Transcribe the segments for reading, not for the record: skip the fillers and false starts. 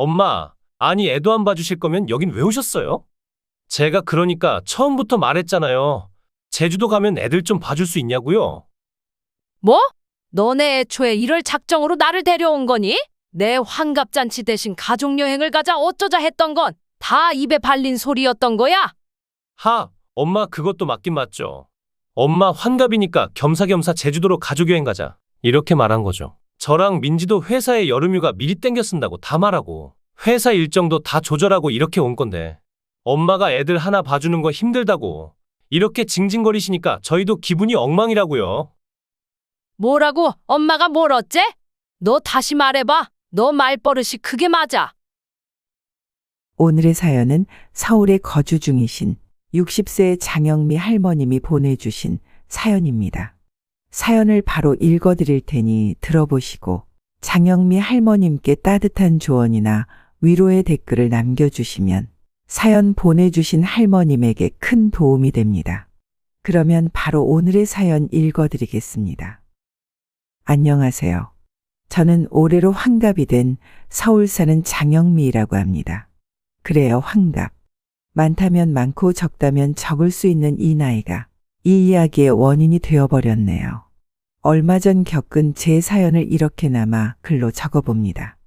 엄마, 아니 애도 안 봐주실 거면 여긴 왜 오셨어요? 제가 그러니까 처음부터 말했잖아요. 제주도 가면 애들 좀 봐줄 수 있냐고요? 뭐? 너네 애초에 이럴 작정으로 나를 데려온 거니? 내 환갑잔치 대신 가족여행을 가자 어쩌자 했던 건 다 입에 발린 소리였던 거야? 엄마 그것도 맞긴 맞죠. 엄마 환갑이니까 겸사겸사 제주도로 가족여행 가자. 이렇게 말한 거죠. 저랑 민지도 회사에 여름휴가 미리 땡겨 쓴다고 다 말하고 회사 일정도 다 조절하고 이렇게 온 건데 엄마가 애들 하나 봐주는 거 힘들다고 이렇게 징징거리시니까 저희도 기분이 엉망이라고요. 뭐라고? 엄마가 뭘 어째? 너 다시 말해봐. 너 말버릇이 그게 맞아. 오늘의 사연은 서울에 거주 중이신 60세 장영미 할머님이 보내주신 사연입니다. 사연을 바로 읽어드릴 테니 들어보시고 장영미 할머님께 따뜻한 조언이나 위로의 댓글을 남겨주시면 사연 보내주신 할머님에게 큰 도움이 됩니다. 그러면 바로 오늘의 사연 읽어드리겠습니다. 안녕하세요. 저는 올해로 환갑이 된 서울 사는 장영미라고 합니다. 그래요, 환갑. 많다면 많고 적다면 적을 수 있는 이 나이가 이 이야기의 원인이 되어버렸네요. 얼마 전 겪은 제 사연을 이렇게나마 글로 적어봅니다.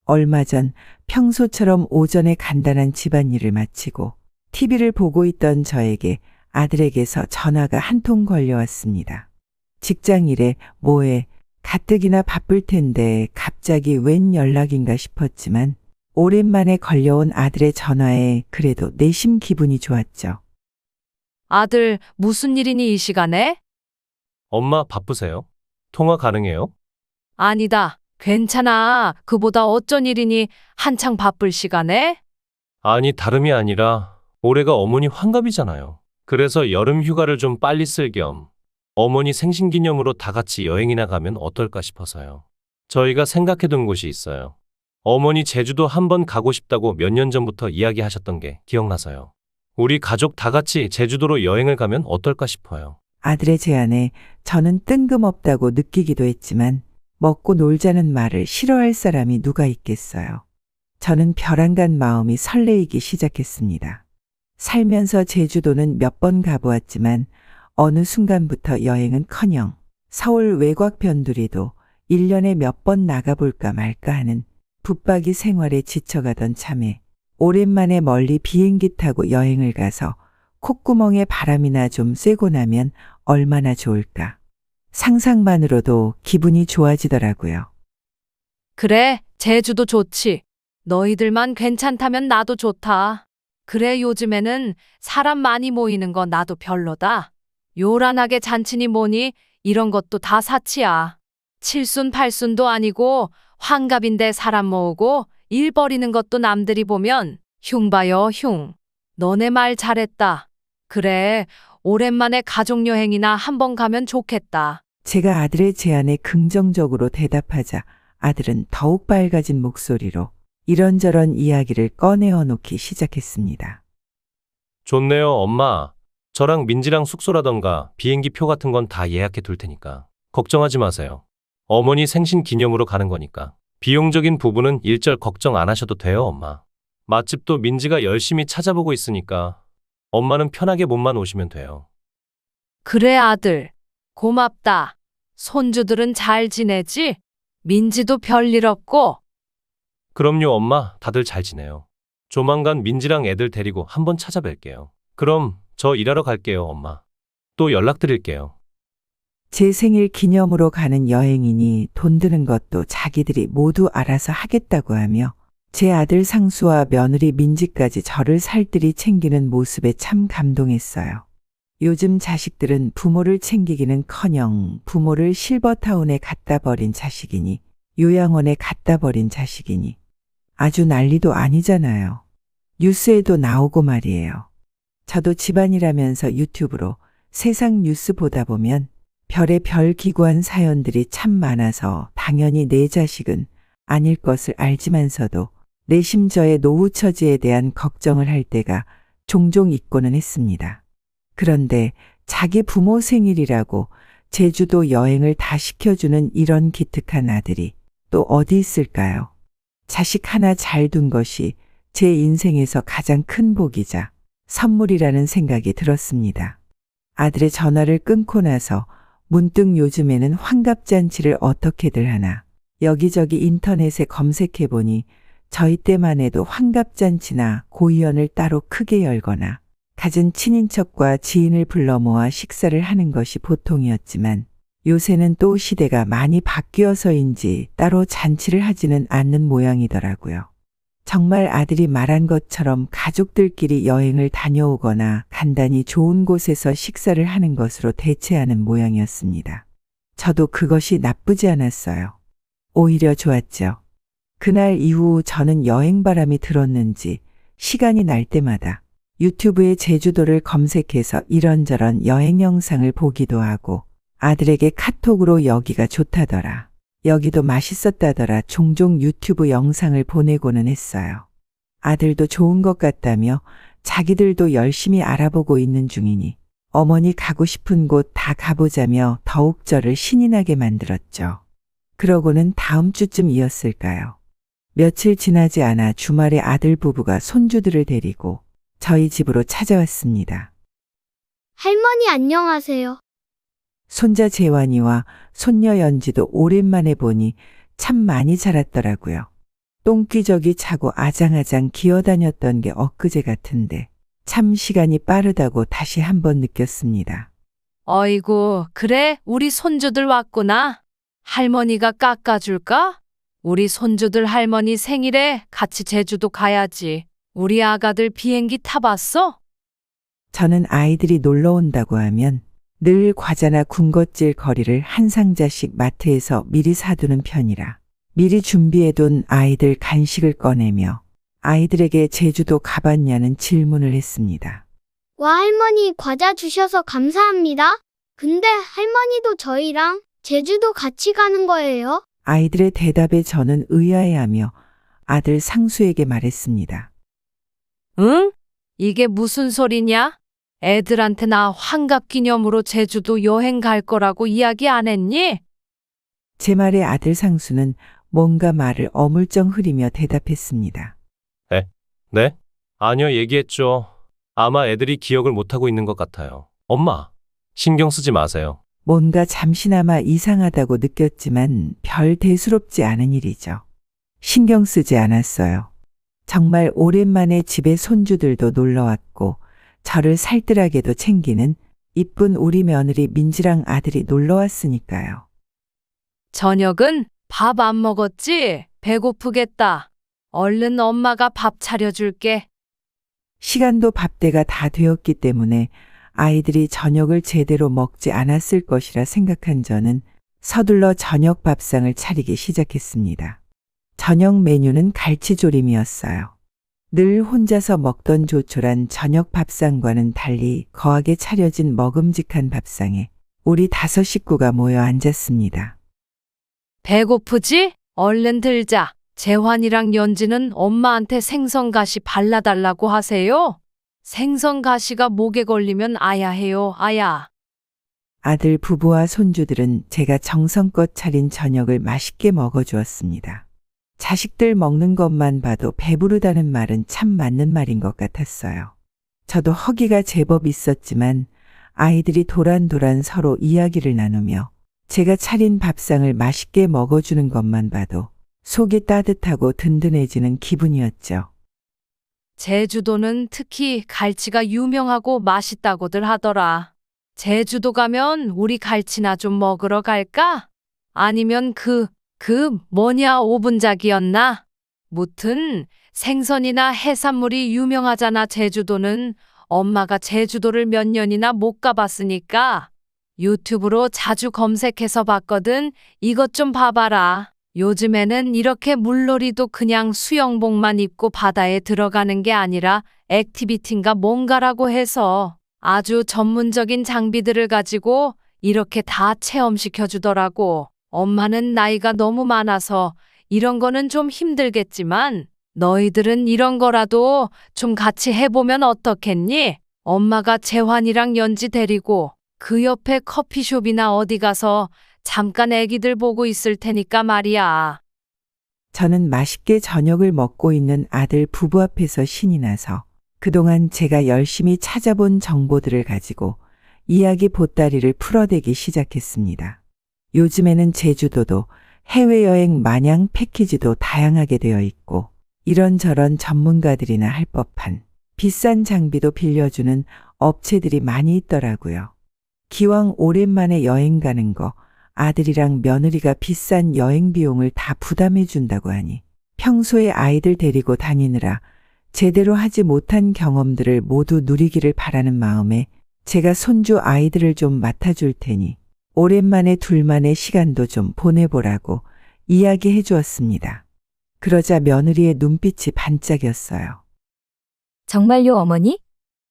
얼마 전 평소처럼 오전에 간단한 집안일을 마치고 TV를 보고 있던 저에게 아들에게서 전화가 한 통 걸려왔습니다. 직장일에 뭐해 가뜩이나 바쁠 텐데 갑자기 웬 연락인가 싶었지만 오랜만에 걸려온 아들의 전화에 그래도 내심 기분이 좋았죠. 아들, 무슨 일이니 이 시간에? 엄마 바쁘세요? 통화 가능해요? 아니다. 괜찮아. 그보다 어쩐 일이니 한창 바쁠 시간에? 아니 다름이 아니라 올해가 어머니 환갑이잖아요. 그래서 여름 휴가를 좀 빨리 쓸 겸 어머니 생신기념으로 다 같이 여행이나 가면 어떨까 싶어서요. 저희가 생각해둔 곳이 있어요. 어머니 제주도 한번 가고 싶다고 몇 년 전부터 이야기하셨던 게 기억나서요. 우리 가족 다 같이 제주도로 여행을 가면 어떨까 싶어요. 아들의 제안에 저는 뜬금없다고 느끼기도 했지만 먹고 놀자는 말을 싫어할 사람이 누가 있겠어요. 저는 벼랑간 마음이 설레이기 시작했습니다. 살면서 제주도는 몇 번 가보았지만 어느 순간부터 여행은커녕 서울 외곽 변두리도 1년에 몇 번 나가볼까 말까 하는 붙박이 생활에 지쳐가던 참에 오랜만에 멀리 비행기 타고 여행을 가서 콧구멍에 바람이나 좀 쐬고 나면 얼마나 좋을까. 상상만으로도 기분이 좋아지더라고요. 그래, 제주도 좋지. 너희들만 괜찮다면 나도 좋다. 그래, 요즘에는 사람 많이 모이는 거 나도 별로다. 요란하게 잔치니 뭐니 이런 것도 다 사치야. 칠순 팔순도 아니고 환갑인데 사람 모으고 일 벌이는 것도 남들이 보면 흉 봐요, 흉. 너네 말 잘했다. 그래, 오랜만에 가족여행이나 한번 가면 좋겠다. 제가 아들의 제안에 긍정적으로 대답하자 아들은 더욱 밝아진 목소리로 이런저런 이야기를 꺼내어 놓기 시작했습니다. 좋네요, 엄마. 저랑 민지랑 숙소라던가 비행기 표 같은 건 다 예약해 둘 테니까 걱정하지 마세요. 어머니 생신 기념으로 가는 거니까. 비용적인 부분은 일절 걱정 안 하셔도 돼요, 엄마. 맛집도 민지가 열심히 찾아보고 있으니까 엄마는 편하게 몸만 오시면 돼요. 그래, 아들. 고맙다. 손주들은 잘 지내지? 민지도 별일 없고? 그럼요, 엄마. 다들 잘 지내요. 조만간 민지랑 애들 데리고 한번 찾아뵐게요. 그럼 저 일하러 갈게요, 엄마. 또 연락드릴게요. 제 생일 기념으로 가는 여행이니 돈 드는 것도 자기들이 모두 알아서 하겠다고 하며 제 아들 상수와 며느리 민지까지 저를 살뜰히 챙기는 모습에 참 감동했어요. 요즘 자식들은 부모를 챙기기는커녕 부모를 실버타운에 갖다 버린 자식이니 요양원에 갖다 버린 자식이니 아주 난리도 아니잖아요. 뉴스에도 나오고 말이에요. 저도 집안이라면서 유튜브로 세상 뉴스 보다 보면 별의 별 기구한 사연들이 참 많아서 당연히 내 자식은 아닐 것을 알지만서도 내심 저의 노후 처지에 대한 걱정을 할 때가 종종 있고는 했습니다. 그런데 자기 부모 생일이라고 제주도 여행을 다 시켜주는 이런 기특한 아들이 또 어디 있을까요? 자식 하나 잘 둔 것이 제 인생에서 가장 큰 복이자 선물이라는 생각이 들었습니다. 아들의 전화를 끊고 나서 문득 요즘에는 환갑잔치를 어떻게들 하나 여기저기 인터넷에 검색해보니 저희 때만 해도 환갑잔치나 고이연을 따로 크게 열거나 갖은 친인척과 지인을 불러 모아 식사를 하는 것이 보통이었지만 요새는 또 시대가 많이 바뀌어서인지 따로 잔치를 하지는 않는 모양이더라고요. 정말 아들이 말한 것처럼 가족들끼리 여행을 다녀오거나 간단히 좋은 곳에서 식사를 하는 것으로 대체하는 모양이었습니다. 저도 그것이 나쁘지 않았어요. 오히려 좋았죠. 그날 이후 저는 여행 바람이 들었는지 시간이 날 때마다 유튜브에 제주도를 검색해서 이런저런 여행 영상을 보기도 하고 아들에게 카톡으로 여기가 좋다더라, 여기도 맛있었다더라 종종 유튜브 영상을 보내고는 했어요. 아들도 좋은 것 같다며 자기들도 열심히 알아보고 있는 중이니 어머니 가고 싶은 곳 다 가보자며 더욱 저를 신이 나게 만들었죠. 그러고는 다음 주쯤이었을까요? 며칠 지나지 않아 주말에 아들 부부가 손주들을 데리고 저희 집으로 찾아왔습니다. 할머니 안녕하세요. 손자 재환이와 손녀 연지도 오랜만에 보니 참 많이 자랐더라고요. 똥기저귀 차고 아장아장 기어다녔던 게 엊그제 같은데 참 시간이 빠르다고 다시 한번 느꼈습니다. 어이구, 그래, 우리 손주들 왔구나. 할머니가 깎아줄까? 우리 손주들 할머니 생일에 같이 제주도 가야지. 우리 아가들 비행기 타봤어? 저는 아이들이 놀러 온다고 하면 늘 과자나 군것질 거리를 한 상자씩 마트에서 미리 사두는 편이라 미리 준비해둔 아이들 간식을 꺼내며 아이들에게 제주도 가봤냐는 질문을 했습니다. 와, 할머니 과자 주셔서 감사합니다. 근데 할머니도 저희랑 제주도 같이 가는 거예요? 아이들의 대답에 저는 의아해하며 아들 상수에게 말했습니다. 응? 이게 무슨 소리냐? 애들한테 나 환갑 기념으로 제주도 여행 갈 거라고 이야기 안 했니? 제 말에 아들 상수는 뭔가 말을 어물쩡 흐리며 대답했습니다. 네? 아니요, 얘기했죠. 아마 애들이 기억을 못하고 있는 것 같아요. 엄마, 신경 쓰지 마세요. 뭔가 잠시나마 이상하다고 느꼈지만 별 대수롭지 않은 일이죠. 신경 쓰지 않았어요. 정말 오랜만에 집에 손주들도 놀러왔고 저를 살뜰하게도 챙기는 이쁜 우리 며느리 민지랑 아들이 놀러왔으니까요. 저녁은 밥 안 먹었지? 배고프겠다. 얼른 엄마가 밥 차려줄게. 시간도 밥때가 다 되었기 때문에 아이들이 저녁을 제대로 먹지 않았을 것이라 생각한 저는 서둘러 저녁 밥상을 차리기 시작했습니다. 저녁 메뉴는 갈치조림이었어요. 늘 혼자서 먹던 조촐한 저녁 밥상과는 달리 거하게 차려진 먹음직한 밥상에 우리 5 식구가 모여 앉았습니다. 배고프지? 얼른 들자. 재환이랑 연지는 엄마한테 생선가시 발라달라고 하세요. 생선가시가 목에 걸리면 아야 해요, 아야. 아들 부부와 손주들은 제가 정성껏 차린 저녁을 맛있게 먹어주었습니다. 자식들 먹는 것만 봐도 배부르다는 말은 참 맞는 말인 것 같았어요. 저도 허기가 제법 있었지만 아이들이 도란도란 서로 이야기를 나누며 제가 차린 밥상을 맛있게 먹어주는 것만 봐도 속이 따뜻하고 든든해지는 기분이었죠. 제주도는 특히 갈치가 유명하고 맛있다고들 하더라. 제주도 가면 우리 갈치나 좀 먹으러 갈까? 아니면 뭐냐, 오분작이었나? 무튼 생선이나 해산물이 유명하잖아, 제주도는. 엄마가 제주도를 몇 년이나 못 가봤으니까 유튜브로 자주 검색해서 봤거든. 이것 좀 봐봐라. 요즘에는 이렇게 물놀이도 그냥 수영복만 입고 바다에 들어가는 게 아니라 액티비티인가 뭔가라고 해서 아주 전문적인 장비들을 가지고 이렇게 다 체험시켜 주더라고. 엄마는 나이가 너무 많아서 이런 거는 좀 힘들겠지만 너희들은 이런 거라도 좀 같이 해보면 어떻겠니? 엄마가 재환이랑 연지 데리고 그 옆에 커피숍이나 어디 가서 잠깐 애기들 보고 있을 테니까 말이야. 저는 맛있게 저녁을 먹고 있는 아들 부부 앞에서 신이 나서 그동안 제가 열심히 찾아본 정보들을 가지고 이야기 보따리를 풀어대기 시작했습니다. 요즘에는 제주도도 해외여행 마냥 패키지도 다양하게 되어 있고 이런저런 전문가들이나 할 법한 비싼 장비도 빌려주는 업체들이 많이 있더라고요. 기왕 오랜만에 여행 가는 거 아들이랑 며느리가 비싼 여행 비용을 다 부담해 준다고 하니 평소에 아이들 데리고 다니느라 제대로 하지 못한 경험들을 모두 누리기를 바라는 마음에 제가 손주 아이들을 좀 맡아줄 테니 오랜만에 둘만의 시간도 좀 보내보라고 이야기해 주었습니다. 그러자 며느리의 눈빛이 반짝였어요. 정말요, 어머니?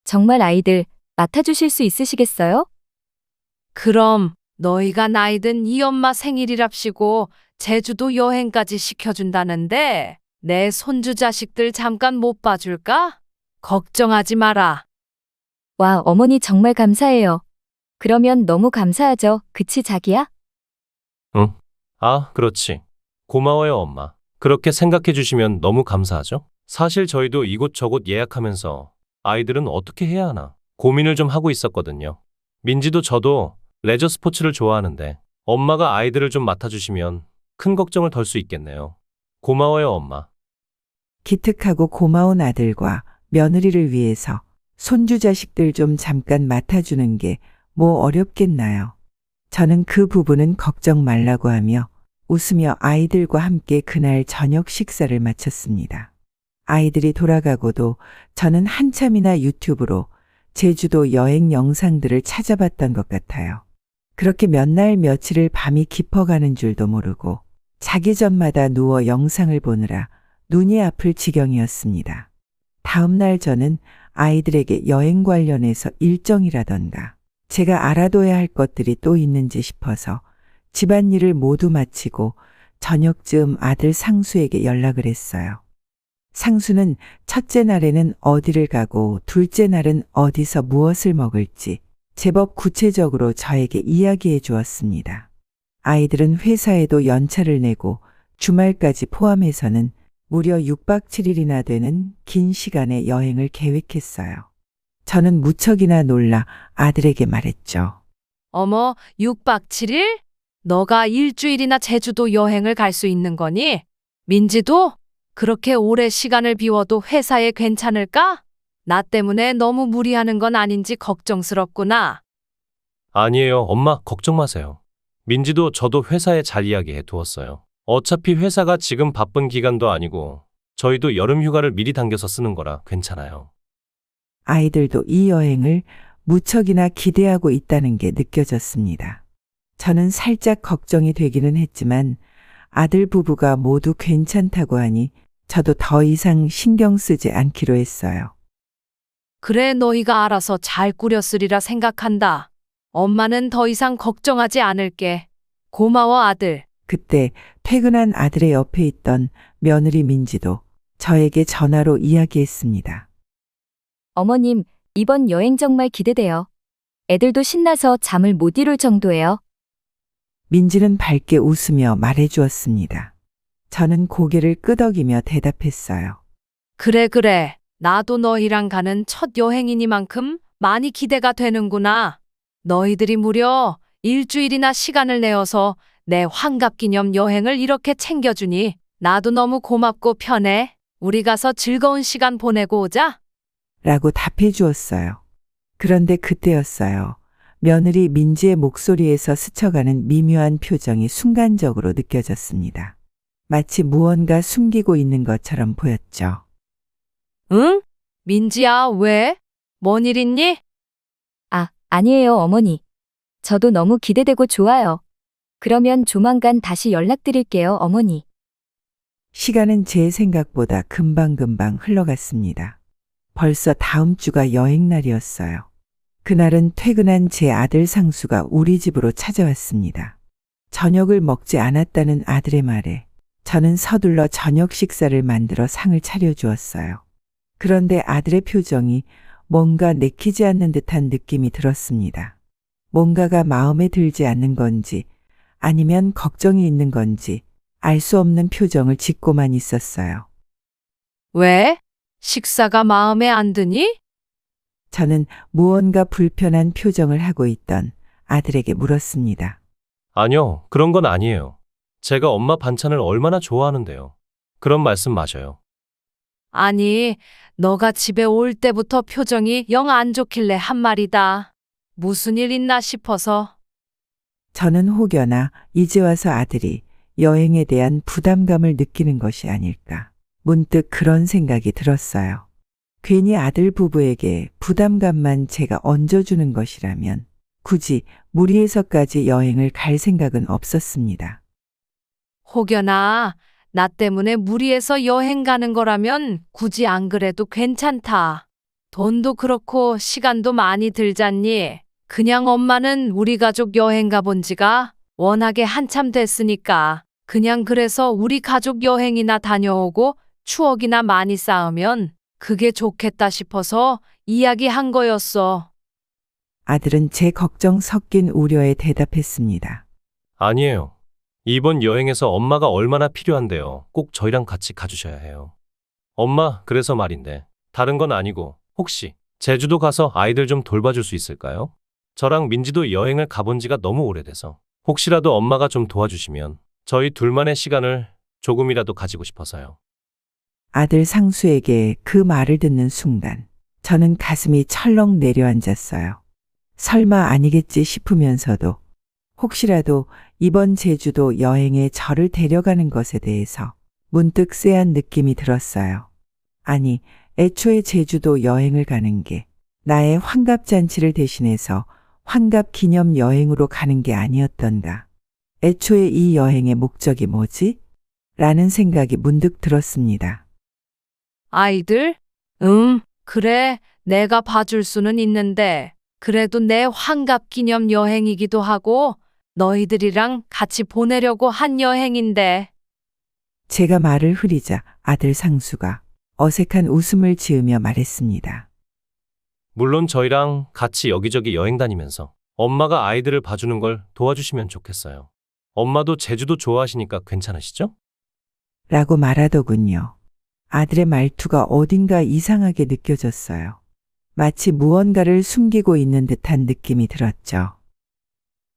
정말 아이들 맡아주실 수 있으시겠어요? 그럼 너희가 나이든 이 엄마 생일이랍시고 제주도 여행까지 시켜준다는데 내 손주 자식들 잠깐 못 봐줄까? 걱정하지 마라. 와, 어머니 정말 감사해요. 그러면 너무 감사하죠. 그치, 자기야? 응? 아, 그렇지. 고마워요, 엄마. 그렇게 생각해 주시면 너무 감사하죠? 사실 저희도 이곳저곳 예약하면서 아이들은 어떻게 해야 하나 고민을 좀 하고 있었거든요. 민지도 저도 레저 스포츠를 좋아하는데 엄마가 아이들을 좀 맡아주시면 큰 걱정을 덜 수 있겠네요. 고마워요, 엄마. 기특하고 고마운 아들과 며느리를 위해서 손주 자식들 좀 잠깐 맡아주는 게 뭐 어렵겠나요? 저는 그 부분은 걱정 말라고 하며 웃으며 아이들과 함께 그날 저녁 식사를 마쳤습니다. 아이들이 돌아가고도 저는 한참이나 유튜브로 제주도 여행 영상들을 찾아봤던 것 같아요. 그렇게 몇 날 며칠을 밤이 깊어가는 줄도 모르고 자기 전마다 누워 영상을 보느라 눈이 아플 지경이었습니다. 다음 날 저는 아이들에게 여행 관련해서 일정이라던가 제가 알아둬야 할 것들이 또 있는지 싶어서 집안일을 모두 마치고 저녁쯤 아들 상수에게 연락을 했어요. 상수는 첫째 날에는 어디를 가고 둘째 날은 어디서 무엇을 먹을지 제법 구체적으로 저에게 이야기해 주었습니다. 아이들은 회사에도 연차를 내고 주말까지 포함해서는 무려 6박 7일이나 되는 긴 시간의 여행을 계획했어요. 저는 무척이나 놀라 아들에게 말했죠. 어머, 6박 7일? 너가 일주일이나 제주도 여행을 갈 수 있는 거니? 민지도? 그렇게 오래 시간을 비워도 회사에 괜찮을까? 나 때문에 너무 무리하는 건 아닌지 걱정스럽구나. 아니에요, 엄마. 걱정 마세요. 민지도 저도 회사에 잘 이야기해 두었어요. 어차피 회사가 지금 바쁜 기간도 아니고 저희도 여름 휴가를 미리 당겨서 쓰는 거라 괜찮아요. 아이들도 이 여행을 무척이나 기대하고 있다는 게 느껴졌습니다. 저는 살짝 걱정이 되기는 했지만 아들 부부가 모두 괜찮다고 하니 저도 더 이상 신경 쓰지 않기로 했어요. 그래, 너희가 알아서 잘 꾸렸으리라 생각한다. 엄마는 더 이상 걱정하지 않을게. 고마워, 아들. 그때 퇴근한 아들의 옆에 있던 며느리 민지도 저에게 전화로 이야기했습니다. 어머님, 이번 여행 정말 기대돼요. 애들도 신나서 잠을 못 이룰 정도예요. 민지는 밝게 웃으며 말해주었습니다. 저는 고개를 끄덕이며 대답했어요. 그래. 나도 너희랑 가는 첫 여행이니만큼 많이 기대가 되는구나. 너희들이 무려 일주일이나 시간을 내어서 내 환갑기념 여행을 이렇게 챙겨주니 나도 너무 고맙고 편해. 우리 가서 즐거운 시간 보내고 오자. 라고 답해 주었어요. 그런데 그때였어요. 며느리 민지의 목소리에서 스쳐가는 미묘한 표정이 순간적으로 느껴졌습니다. 마치 무언가 숨기고 있는 것처럼 보였죠. 응? 민지야, 왜? 뭔 일 있니? 아니에요, 어머니. 저도 너무 기대되고 좋아요. 그러면 조만간 다시 연락드릴게요, 어머니. 시간은 제 생각보다 금방금방 흘러갔습니다. 벌써 다음 주가 여행 날이었어요. 그날은 퇴근한 제 아들 상수가 우리 집으로 찾아왔습니다. 저녁을 먹지 않았다는 아들의 말에 저는 서둘러 저녁 식사를 만들어 상을 차려주었어요. 그런데 아들의 표정이 뭔가 내키지 않는 듯한 느낌이 들었습니다. 뭔가가 마음에 들지 않는 건지 아니면 걱정이 있는 건지 알 수 없는 표정을 짓고만 있었어요. 왜? 식사가 마음에 안 드니? 저는 무언가 불편한 표정을 하고 있던 아들에게 물었습니다. 아니요, 그런 건 아니에요. 제가 엄마 반찬을 얼마나 좋아하는데요. 그런 말씀 마셔요. 아니, 너가 집에 올 때부터 표정이 영 안 좋길래 한 말이다. 무슨 일 있나 싶어서. 저는 혹여나 이제 와서 아들이 여행에 대한 부담감을 느끼는 것이 아닐까. 문득 그런 생각이 들었어요. 괜히 아들 부부에게 부담감만 제가 얹어주는 것이라면 굳이 무리해서까지 여행을 갈 생각은 없었습니다. 혹여나 나 때문에 무리해서 여행 가는 거라면 굳이 안 그래도 괜찮다. 돈도 그렇고 시간도 많이 들잖니. 그냥 엄마는 우리 가족 여행 가본 지가 워낙에 한참 됐으니까 그냥 그래서 우리 가족 여행이나 다녀오고 추억이나 많이 쌓으면 그게 좋겠다 싶어서 이야기한 거였어. 아들은 제 걱정 섞인 우려에 대답했습니다. 아니에요. 이번 여행에서 엄마가 얼마나 필요한데요. 꼭 저희랑 같이 가주셔야 해요. 엄마, 그래서 말인데 다른 건 아니고 혹시 제주도 가서 아이들 좀 돌봐줄 수 있을까요? 저랑 민지도 여행을 가본 지가 너무 오래돼서 혹시라도 엄마가 좀 도와주시면 저희 둘만의 시간을 조금이라도 가지고 싶어서요. 아들 상수에게 그 말을 듣는 순간 저는 가슴이 철렁 내려앉았어요. 설마 아니겠지 싶으면서도 혹시라도 이번 제주도 여행에 저를 데려가는 것에 대해서 문득 쎄한 느낌이 들었어요. 아니, 애초에 제주도 여행을 가는 게 나의 환갑잔치를 대신해서 환갑 기념 여행으로 가는 게 아니었던가. 애초에 이 여행의 목적이 뭐지? 라는 생각이 문득 들었습니다. 아이들? 그래. 내가 봐줄 수는 있는데 그래도 내 환갑 기념 여행이기도 하고 너희들이랑 같이 보내려고 한 여행인데. 제가 말을 흐리자 아들 상수가 어색한 웃음을 지으며 말했습니다. 물론 저희랑 같이 여기저기 여행 다니면서 엄마가 아이들을 봐주는 걸 도와주시면 좋겠어요. 엄마도 제주도 좋아하시니까 괜찮으시죠? 라고 말하더군요. 아들의 말투가 어딘가 이상하게 느껴졌어요. 마치 무언가를 숨기고 있는 듯한 느낌이 들었죠.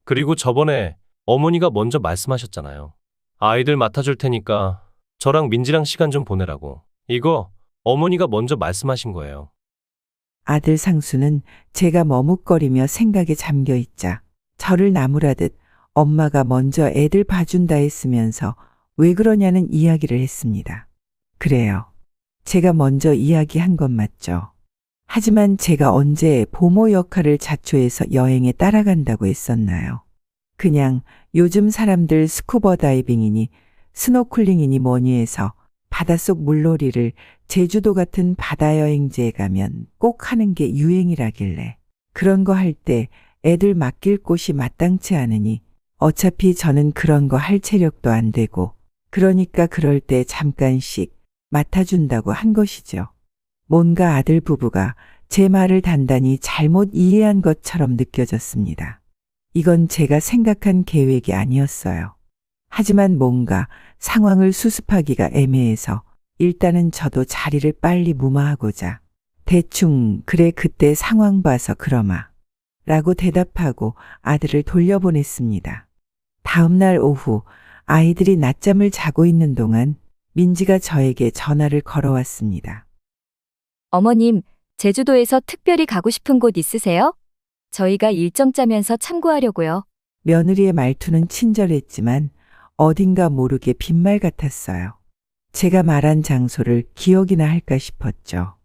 그리고 저번에 어머니가 먼저 말씀하셨잖아요. 아이들 맡아줄 테니까 저랑 민지랑 시간 좀 보내라고. 이거 어머니가 먼저 말씀하신 거예요. 아들 상수는 제가 머뭇거리며 생각에 잠겨 있자 저를 나무라듯 엄마가 먼저 애들 봐준다 했으면서 왜 그러냐는 이야기를 했습니다. 그래요. 제가 먼저 이야기한 건 맞죠. 하지만 제가 언제 보모 역할을 자초해서 여행에 따라간다고 했었나요? 그냥 요즘 사람들 스쿠버 다이빙이니 스노클링이니 뭐니 해서 바닷속 물놀이를 제주도 같은 바다 여행지에 가면 꼭 하는 게 유행이라길래 그런 거 할 때 애들 맡길 곳이 마땅치 않으니 어차피 저는 그런 거 할 체력도 안 되고 그러니까 그럴 때 잠깐씩 맡아준다고 한 것이죠. 뭔가 아들 부부가 제 말을 단단히 잘못 이해한 것처럼 느껴졌습니다. 이건 제가 생각한 계획이 아니었어요. 하지만 뭔가 상황을 수습하기가 애매해서 일단은 저도 자리를 빨리 무마하고자 대충 그래 그때 상황 봐서 그러마 라고 대답하고 아들을 돌려보냈습니다. 다음 날 오후 아이들이 낮잠을 자고 있는 동안 민지가 저에게 전화를 걸어왔습니다. 어머님, 제주도에서 특별히 가고 싶은 곳 있으세요? 저희가 일정 짜면서 참고하려고요. 며느리의 말투는 친절했지만 어딘가 모르게 빈말 같았어요. 제가 말한 장소를 기억이나 할까 싶었죠.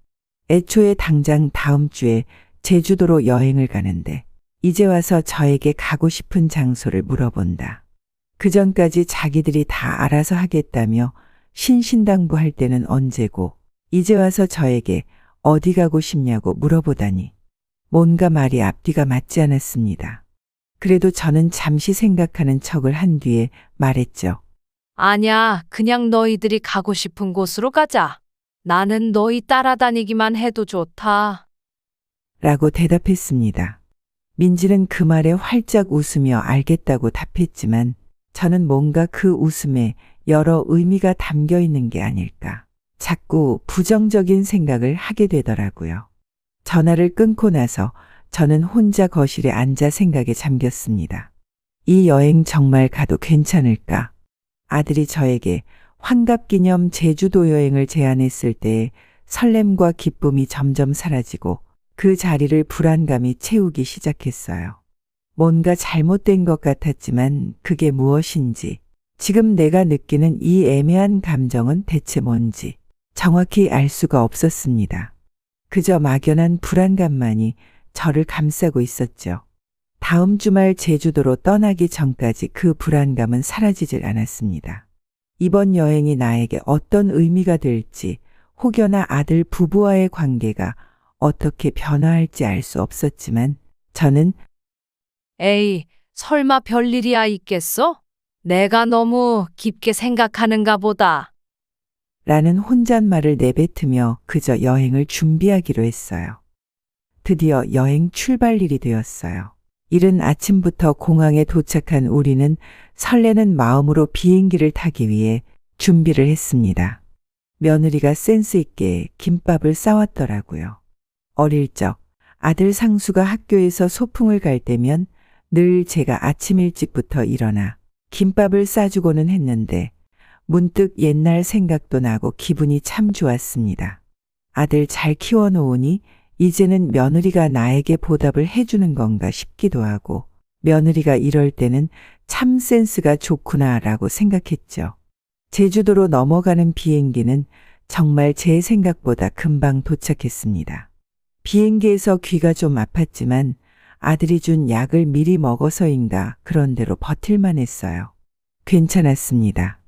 애초에 당장 다음 주에 제주도로 여행을 가는데 이제 와서 저에게 가고 싶은 장소를 물어본다. 그 전까지 자기들이 다 알아서 하겠다며 신신당부할 때는 언제고 이제 와서 저에게 어디 가고 싶냐고 물어보다니 뭔가 말이 앞뒤가 맞지 않았습니다. 그래도 저는 잠시 생각하는 척을 한 뒤에 말했죠. 아냐, 그냥 너희들이 가고 싶은 곳으로 가자. 나는 너희 따라다니기만 해도 좋다. 라고 대답했습니다. 민지는 그 말에 활짝 웃으며 알겠다고 답했지만 저는 뭔가 그 웃음에 여러 의미가 담겨 있는 게 아닐까. 자꾸 부정적인 생각을 하게 되더라고요. 전화를 끊고 나서 저는 혼자 거실에 앉아 생각에 잠겼습니다. 이 여행 정말 가도 괜찮을까? 아들이 저에게 환갑기념 제주도 여행을 제안했을 때의 설렘과 기쁨이 점점 사라지고 그 자리를 불안감이 채우기 시작했어요. 뭔가 잘못된 것 같았지만 그게 무엇인지, 지금 내가 느끼는 이 애매한 감정은 대체 뭔지 정확히 알 수가 없었습니다. 그저 막연한 불안감만이 저를 감싸고 있었죠. 다음 주말 제주도로 떠나기 전까지 그 불안감은 사라지질 않았습니다. 이번 여행이 나에게 어떤 의미가 될지, 혹여나 아들 부부와의 관계가 어떻게 변화할지 알 수 없었지만 저는 에이, 설마 별일이야 있겠어? 내가 너무 깊게 생각하는가 보다. 라는 혼잣말을 내뱉으며 그저 여행을 준비하기로 했어요. 드디어 여행 출발일이 되었어요. 이른 아침부터 공항에 도착한 우리는 설레는 마음으로 비행기를 타기 위해 준비를 했습니다. 며느리가 센스 있게 김밥을 싸왔더라고요. 어릴 적 아들 상수가 학교에서 소풍을 갈 때면 늘 제가 아침 일찍부터 일어나 김밥을 싸주고는 했는데 문득 옛날 생각도 나고 기분이 참 좋았습니다. 아들 잘 키워놓으니 이제는 며느리가 나에게 보답을 해주는 건가 싶기도 하고, 며느리가 이럴 때는 참 센스가 좋구나라고 생각했죠. 제주도로 넘어가는 비행기는 정말 제 생각보다 금방 도착했습니다. 비행기에서 귀가 좀 아팠지만 아들이 준 약을 미리 먹어서인가 그런대로 버틸만 했어요. 괜찮았습니다.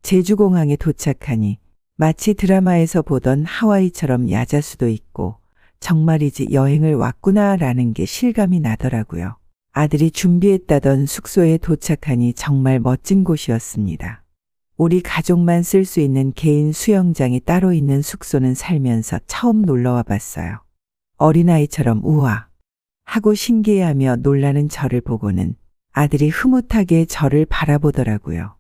제주공항에 도착하니 마치 드라마에서 보던 하와이처럼 야자수도 있고 정말이지 여행을 왔구나라는 게 실감이 나더라고요. 아들이 준비했다던 숙소에 도착하니 정말 멋진 곳이었습니다. 우리 가족만 쓸 수 있는 개인 수영장이 따로 있는 숙소는 살면서 처음 놀러와 봤어요. 어린아이처럼 우와 하고 신기해하며 놀라는 저를 보고는 아들이 흐뭇하게 저를 바라보더라고요.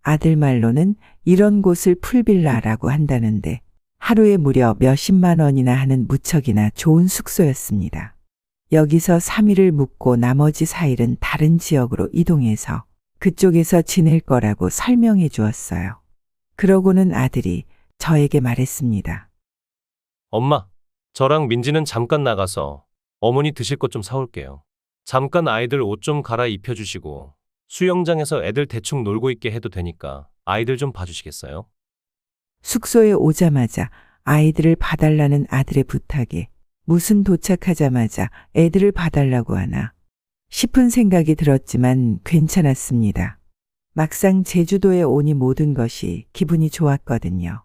아들 말로는 이런 곳을 풀빌라라고 한다는데 하루에 무려 몇십만 원이나 하는 무척이나 좋은 숙소였습니다. 여기서 3일을 묵고 나머지 4일은 다른 지역으로 이동해서 그쪽에서 지낼 거라고 설명해 주었어요. 그러고는 아들이 저에게 말했습니다. 엄마, 저랑 민지는 잠깐 나가서 어머니 드실 것 좀 사올게요. 잠깐 아이들 옷 좀 갈아입혀 주시고 수영장에서 애들 대충 놀고 있게 해도 되니까 아이들 좀 봐주시겠어요? 숙소에 오자마자 아이들을 봐달라는 아들의 부탁에 무슨 도착하자마자 애들을 봐달라고 하나 싶은 생각이 들었지만 괜찮았습니다. 막상 제주도에 오니 모든 것이 기분이 좋았거든요.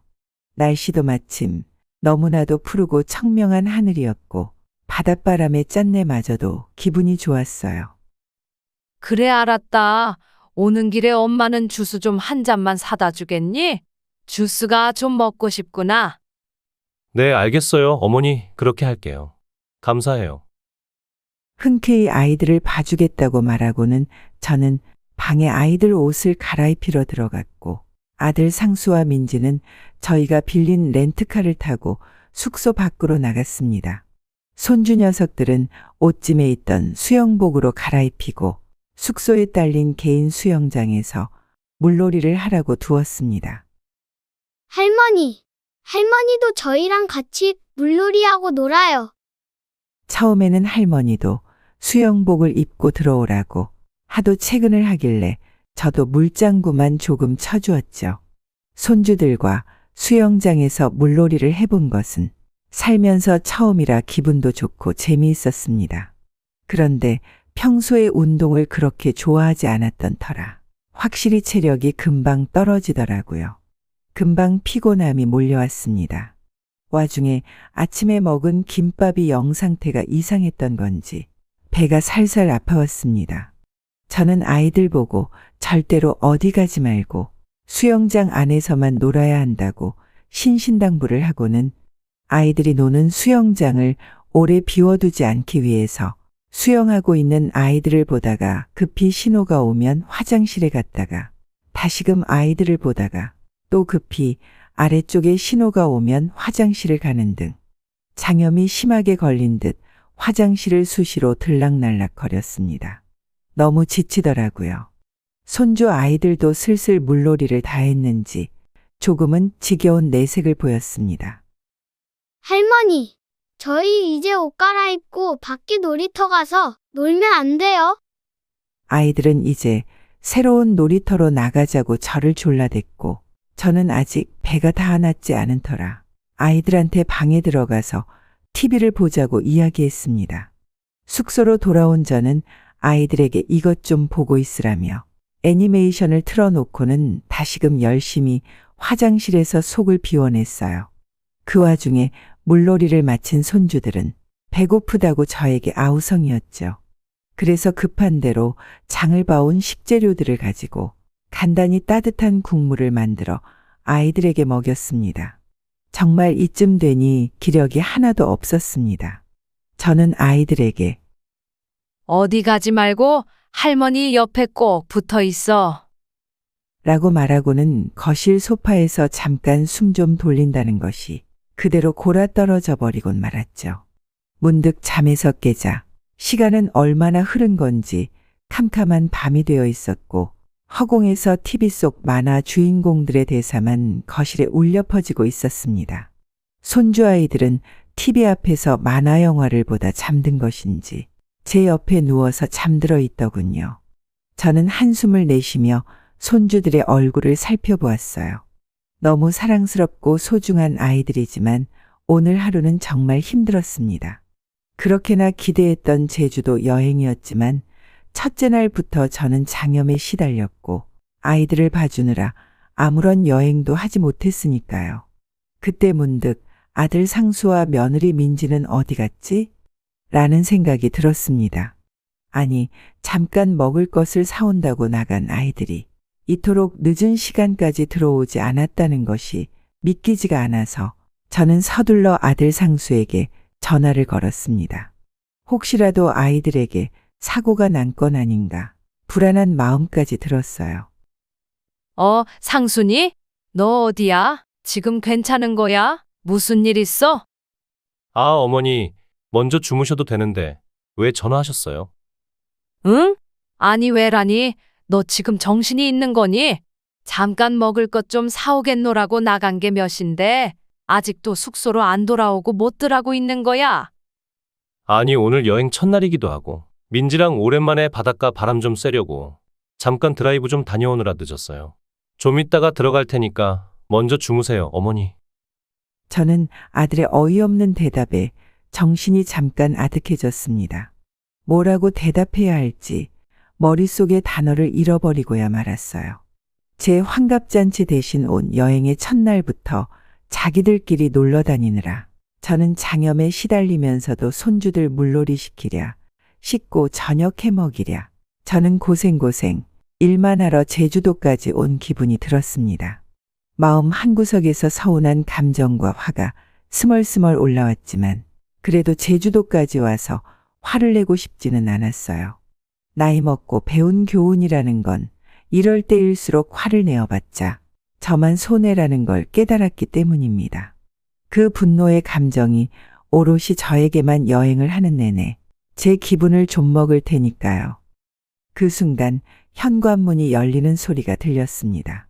날씨도 마침 너무나도 푸르고 청명한 하늘이었고 바닷바람의 짠내마저도 기분이 좋았어요. 그래 알았다. 오는 길에 엄마는 주스 좀 한 잔만 사다 주겠니? 주스가 좀 먹고 싶구나. 네, 알겠어요. 어머니, 그렇게 할게요. 감사해요. 흔쾌히 아이들을 봐주겠다고 말하고는 저는 방에 아이들 옷을 갈아입히러 들어갔고 아들 상수와 민지는 저희가 빌린 렌트카를 타고 숙소 밖으로 나갔습니다. 손주 녀석들은 옷짐에 있던 수영복으로 갈아입히고 숙소에 딸린 개인 수영장에서 물놀이를 하라고 두었습니다. 할머니도 저희랑 같이 물놀이하고 놀아요. 처음에는 할머니도 수영복을 입고 들어오라고 하도 채근을 하길래 저도 물장구만 조금 쳐주었죠. 손주들과 수영장에서 물놀이를 해본 것은 살면서 처음이라 기분도 좋고 재미있었습니다. 그런데 평소에 운동을 그렇게 좋아하지 않았던 터라 확실히 체력이 금방 떨어지더라고요. 금방 피곤함이 몰려왔습니다. 와중에 아침에 먹은 김밥이 영 상태가 이상했던 건지 배가 살살 아파왔습니다. 저는 아이들 보고 절대로 어디 가지 말고 수영장 안에서만 놀아야 한다고 신신당부를 하고는 아이들이 노는 수영장을 오래 비워두지 않기 위해서 수영하고 있는 아이들을 보다가 급히 신호가 오면 화장실에 갔다가 다시금 아이들을 보다가 또 급히 아래쪽에 신호가 오면 화장실을 가는 등 장염이 심하게 걸린 듯 화장실을 수시로 들락날락 거렸습니다. 너무 지치더라고요. 손주 아이들도 슬슬 물놀이를 다 했는지 조금은 지겨운 내색을 보였습니다. 할머니, 저희 이제 옷 갈아입고 밖에 놀이터 가서 놀면 안 돼요? 아이들은 이제 새로운 놀이터로 나가자고 저를 졸라댔고 저는 아직 배가 다 났지 않은 터라 아이들한테 방에 들어가서 TV를 보자고 이야기했습니다. 숙소로 돌아온 저는 아이들에게 이것 좀 보고 있으라며 애니메이션을 틀어놓고는 다시금 열심히 화장실에서 속을 비워냈어요. 그 와중에 물놀이를 마친 손주들은 배고프다고 저에게 아우성이었죠. 그래서 급한 대로 장을 봐온 식재료들을 가지고 간단히 따뜻한 국물을 만들어 아이들에게 먹였습니다. 정말 이쯤 되니 기력이 하나도 없었습니다. 저는 아이들에게 어디 가지 말고 할머니 옆에 꼭 붙어 있어. 라고 말하고는 거실 소파에서 잠깐 숨 좀 돌린다는 것이 그대로 골아떨어져 버리곤 말았죠. 문득 잠에서 깨자 시간은 얼마나 흐른 건지 캄캄한 밤이 되어 있었고 허공에서 TV 속 만화 주인공들의 대사만 거실에 울려 퍼지고 있었습니다. 손주 아이들은 TV 앞에서 만화 영화를 보다 잠든 것인지 제 옆에 누워서 잠들어 있더군요. 저는 한숨을 내쉬며 손주들의 얼굴을 살펴보았어요. 너무 사랑스럽고 소중한 아이들이지만 오늘 하루는 정말 힘들었습니다. 그렇게나 기대했던 제주도 여행이었지만 첫째 날부터 저는 장염에 시달렸고 아이들을 봐주느라 아무런 여행도 하지 못했으니까요. 그때 문득 아들 상수와 며느리 민지는 어디 갔지? 라는 생각이 들었습니다. 아니, 잠깐 먹을 것을 사온다고 나간 아이들이 이토록 늦은 시간까지 들어오지 않았다는 것이 믿기지가 않아서 저는 서둘러 아들 상수에게 전화를 걸었습니다. 혹시라도 아이들에게 사고가 난 건 아닌가 불안한 마음까지 들었어요. 상순이? 너 어디야? 지금 괜찮은 거야? 무슨 일 있어? 아, 어머니, 먼저 주무셔도 되는데 왜 전화하셨어요? 응? 아니 왜라니? 너 지금 정신이 있는 거니? 잠깐 먹을 것 좀 사오겠노라고 나간 게 몇인데 아직도 숙소로 안 돌아오고 못 들어가고 있는 거야? 아니, 오늘 여행 첫날이기도 하고 민지랑 오랜만에 바닷가 바람 좀 쐬려고 잠깐 드라이브 좀 다녀오느라 늦었어요. 좀 이따가 들어갈 테니까 먼저 주무세요, 어머니. 저는 아들의 어이없는 대답에 정신이 잠깐 아득해졌습니다. 뭐라고 대답해야 할지 머릿속의 단어를 잃어버리고야 말았어요. 제 환갑잔치 대신 온 여행의 첫날부터 자기들끼리 놀러 다니느라 저는 장염에 시달리면서도 손주들 물놀이 시키랴, 씻고 저녁 해 먹이랴. 저는 고생고생 일만 하러 제주도까지 온 기분이 들었습니다. 마음 한구석에서 서운한 감정과 화가 스멀스멀 올라왔지만 그래도 제주도까지 와서 화를 내고 싶지는 않았어요. 나이 먹고 배운 교훈이라는 건 이럴 때일수록 화를 내어봤자 저만 손해라는 걸 깨달았기 때문입니다. 그 분노의 감정이 오롯이 저에게만 여행을 하는 내내 제 기분을 좀 먹을 테니까요. 그 순간 현관문이 열리는 소리가 들렸습니다.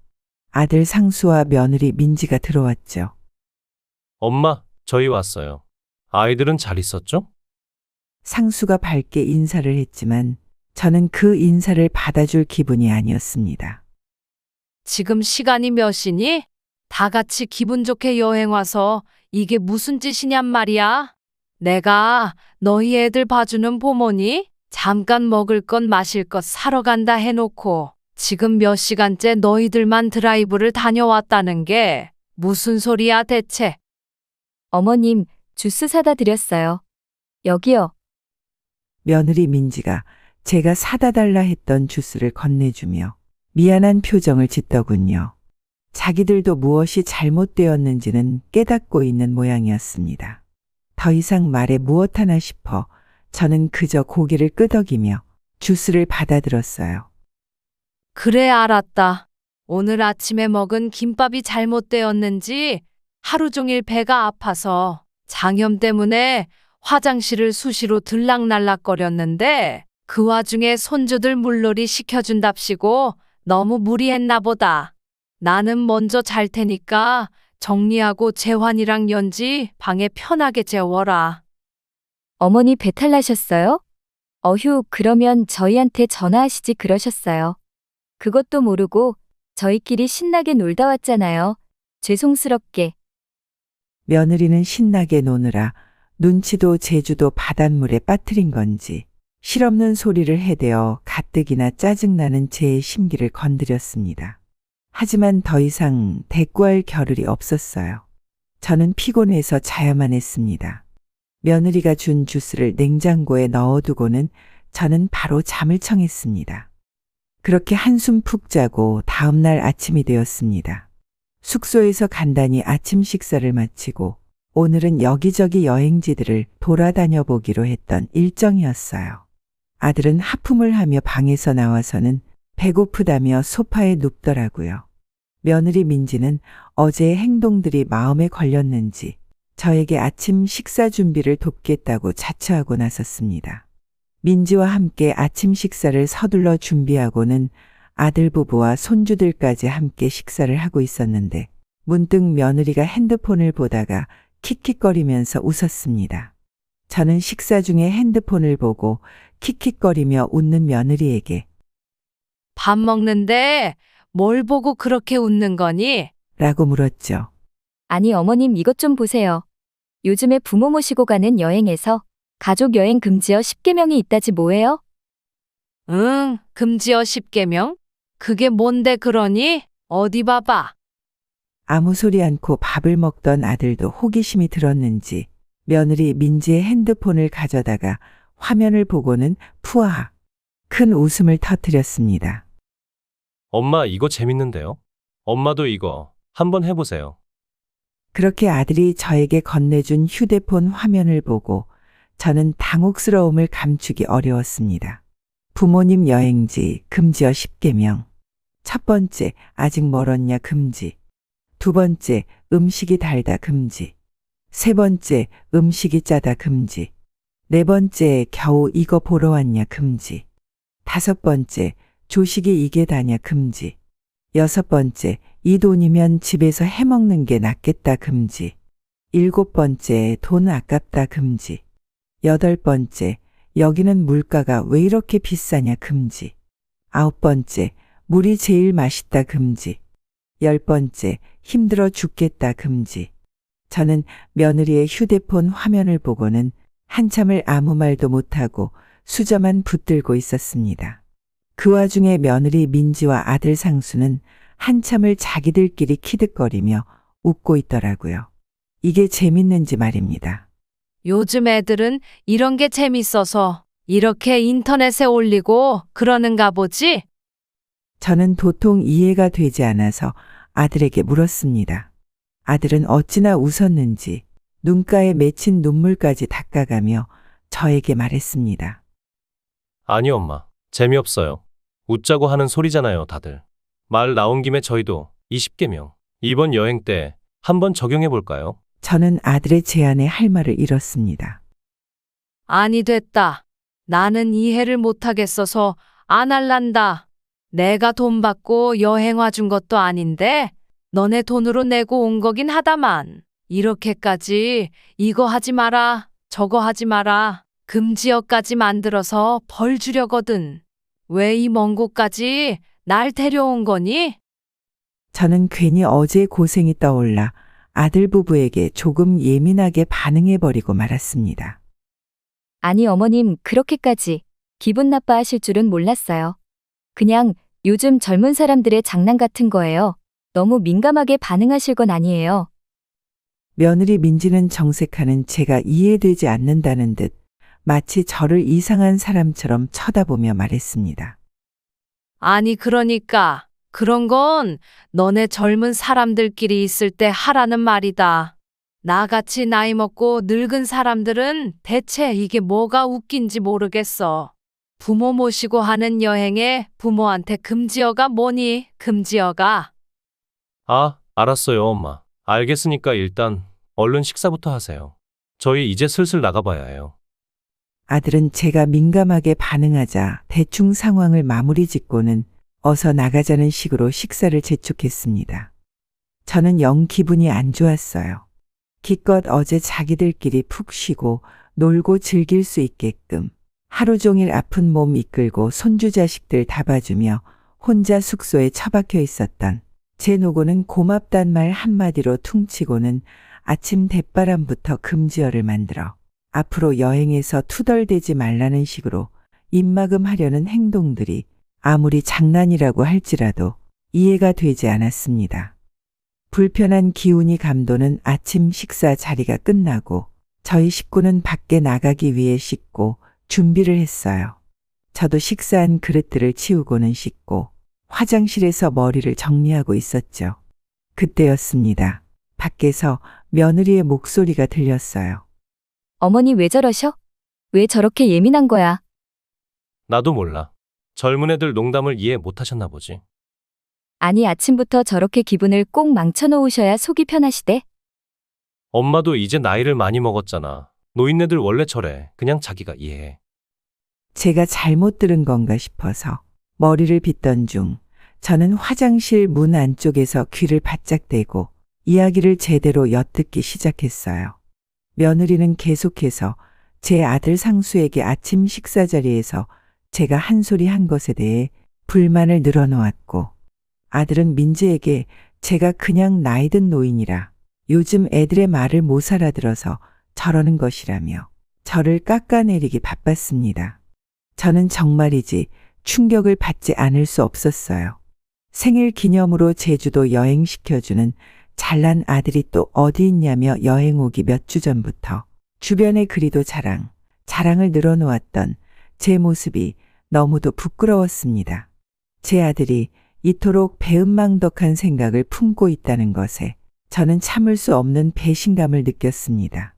아들 상수와 며느리 민지가 들어왔죠. 엄마, 저희 왔어요. 아이들은 잘 있었죠? 상수가 밝게 인사를 했지만 저는 그 인사를 받아줄 기분이 아니었습니다. 지금 시간이 몇이니? 다 같이 기분 좋게 여행 와서 이게 무슨 짓이냔 말이야? 내가 너희 애들 봐주는 보모니? 잠깐 먹을 것 마실 것 사러 간다 해놓고 지금 몇 시간째 너희들만 드라이브를 다녀왔다는 게 무슨 소리야 대체? 어머님, 주스 사다 드렸어요. 여기요. 며느리 민지가 제가 사다 달라 했던 주스를 건네주며 미안한 표정을 짓더군요. 자기들도 무엇이 잘못되었는지는 깨닫고 있는 모양이었습니다. 더 이상 말에 무엇 하나 싶어 저는 그저 고개를 끄덕이며 주스를 받아들었어요. 그래 알았다. 오늘 아침에 먹은 김밥이 잘못되었는지 하루 종일 배가 아파서 장염 때문에 화장실을 수시로 들락날락거렸는데 그 와중에 손주들 물놀이 시켜준답시고 너무 무리했나 보다. 나는 먼저 잘 테니까 정리하고 재환이랑 연지 방에 편하게 재워라. 어머니 배탈 나셨어요? 어휴, 그러면 저희한테 전화하시지 그러셨어요. 그것도 모르고 저희끼리 신나게 놀다 왔잖아요. 죄송스럽게. 며느리는 신나게 노느라 눈치도 제주도 바닷물에 빠뜨린 건지 실없는 소리를 해대어 가뜩이나 짜증나는 제 심기를 건드렸습니다. 하지만 더 이상 대꾸할 겨를이 없었어요. 저는 피곤해서 자야만 했습니다. 며느리가 준 주스를 냉장고에 넣어두고는 저는 바로 잠을 청했습니다. 그렇게 한숨 푹 자고 다음날 아침이 되었습니다. 숙소에서 간단히 아침 식사를 마치고 오늘은 여기저기 여행지들을 돌아다녀 보기로 했던 일정이었어요. 아들은 하품을 하며 방에서 나와서는 배고프다며 소파에 눕더라고요. 며느리 민지는 어제의 행동들이 마음에 걸렸는지 저에게 아침 식사 준비를 돕겠다고 자처하고 나섰습니다. 민지와 함께 아침 식사를 서둘러 준비하고는 아들 부부와 손주들까지 함께 식사를 하고 있었는데 문득 며느리가 핸드폰을 보다가 킥킥거리면서 웃었습니다. 저는 식사 중에 핸드폰을 보고 킥킥거리며 웃는 며느리에게 밥 먹는데 뭘 보고 그렇게 웃는 거니? 라고 물었죠. 아니, 어머님 이것 좀 보세요. 요즘에 부모 모시고 가는 여행에서 가족 여행 금지어 10계명이 있다지 뭐예요? 응, 금지어 10계명? 그게 뭔데 그러니? 어디 봐봐. 아무 소리 않고 밥을 먹던 아들도 호기심이 들었는지 며느리 민지의 핸드폰을 가져다가 화면을 보고는 푸아 큰 웃음을 터뜨렸습니다. 엄마, 이거 재밌는데요? 엄마도 이거 한번 해보세요. 그렇게 아들이 저에게 건네준 휴대폰 화면을 보고 저는 당혹스러움을 감추기 어려웠습니다. 부모님 여행지 금지어 10계명. 첫 번째, 아직 멀었냐 금지. 두 번째, 음식이 달다 금지. 세 번째, 음식이 짜다 금지. 네 번째, 겨우 이거 보러 왔냐 금지. 다섯 번째, 조식이 이게 다냐 금지. 여섯 번째, 이 돈이면 집에서 해먹는 게 낫겠다 금지. 일곱 번째, 돈 아깝다 금지. 여덟 번째, 여기는 물가가 왜 이렇게 비싸냐 금지. 아홉 번째, 물이 제일 맛있다 금지. 열 번째, 힘들어 죽겠다 금지. 저는 며느리의 휴대폰 화면을 보고는 한참을 아무 말도 못하고 수저만 붙들고 있었습니다. 그 와중에 며느리 민지와 아들 상수는 한참을 자기들끼리 키득거리며 웃고 있더라고요. 이게 재밌는지 말입니다. 요즘 애들은 이런 게 재밌어서 이렇게 인터넷에 올리고 그러는가 보지? 저는 도통 이해가 되지 않아서 아들에게 물었습니다. 아들은 어찌나 웃었는지 눈가에 맺힌 눈물까지 닦아가며 저에게 말했습니다. 아니, 엄마. 재미없어요. 웃자고 하는 소리잖아요, 다들. 말 나온 김에 저희도 20계명 이번 여행 때 한번 적용해 볼까요? 저는 아들의 제안에 할 말을 잃었습니다. 아니 됐다. 나는 이해를 못하겠어서 안 할란다. 내가 돈 받고 여행 와준 것도 아닌데 너네 돈으로 내고 온 거긴 하다만 이렇게까지 이거 하지 마라 저거 하지 마라 금지어까지 만들어서 벌 주려거든. 왜 이 먼 곳까지 날 데려온 거니? 저는 괜히 어제 고생이 떠올라 아들 부부에게 조금 예민하게 반응해버리고 말았습니다. 아니, 어머님 그렇게까지 기분 나빠하실 줄은 몰랐어요. 그냥 요즘 젊은 사람들의 장난 같은 거예요. 너무 민감하게 반응하실 건 아니에요. 며느리 민지는 정색하는 제가 이해되지 않는다는 듯 마치 저를 이상한 사람처럼 쳐다보며 말했습니다. 아니 그러니까 그런 건 너네 젊은 사람들끼리 있을 때 하라는 말이다. 나같이 나이 먹고 늙은 사람들은 대체 이게 뭐가 웃긴지 모르겠어. 부모 모시고 하는 여행에 부모한테 금지어가 뭐니? 금지어가. 아, 알았어요, 엄마. 알겠으니까 일단 얼른 식사부터 하세요. 저희 이제 슬슬 나가봐야 해요. 아들은 제가 민감하게 반응하자 대충 상황을 마무리 짓고는 어서 나가자는 식으로 식사를 재촉했습니다. 저는 영 기분이 안 좋았어요. 기껏 어제 자기들끼리 푹 쉬고 놀고 즐길 수 있게끔 하루 종일 아픈 몸 이끌고 손주 자식들 다 봐주며 혼자 숙소에 처박혀 있었던 제 노고는 고맙단 말 한마디로 퉁치고는 아침 대바람부터 금지어를 만들어 앞으로 여행에서 투덜대지 말라는 식으로 입막음하려는 행동들이 아무리 장난이라고 할지라도 이해가 되지 않았습니다. 불편한 기운이 감도는 아침 식사 자리가 끝나고 저희 식구는 밖에 나가기 위해 씻고 준비를 했어요. 저도 식사한 그릇들을 치우고는 씻고 화장실에서 머리를 정리하고 있었죠. 그때였습니다. 밖에서 며느리의 목소리가 들렸어요. 어머니 왜 저러셔? 왜 저렇게 예민한 거야? 나도 몰라. 젊은 애들 농담을 이해 못 하셨나 보지. 아니 아침부터 저렇게 기분을 꼭 망쳐놓으셔야 속이 편하시대? 엄마도 이제 나이를 많이 먹었잖아. 노인네들 원래 저래. 그냥 자기가 이해해. 제가 잘못 들은 건가 싶어서 머리를 빗던 중 저는 화장실 문 안쪽에서 귀를 바짝 대고 이야기를 제대로 엿듣기 시작했어요. 며느리는 계속해서 제 아들 상수에게 아침 식사 자리에서 제가 한 소리 한 것에 대해 불만을 늘어놓았고 아들은 민지에게 제가 그냥 나이든 노인이라 요즘 애들의 말을 못 알아들어서 저러는 것이라며 저를 깎아내리기 바빴습니다. 저는 정말이지 충격을 받지 않을 수 없었어요. 생일 기념으로 제주도 여행시켜주는 잘난 아들이 또 어디 있냐며 여행 오기 몇 주 전부터 주변에 그리도 자랑을 늘어놓았던 제 모습이 너무도 부끄러웠습니다. 제 아들이 이토록 배은망덕한 생각을 품고 있다는 것에 저는 참을 수 없는 배신감을 느꼈습니다.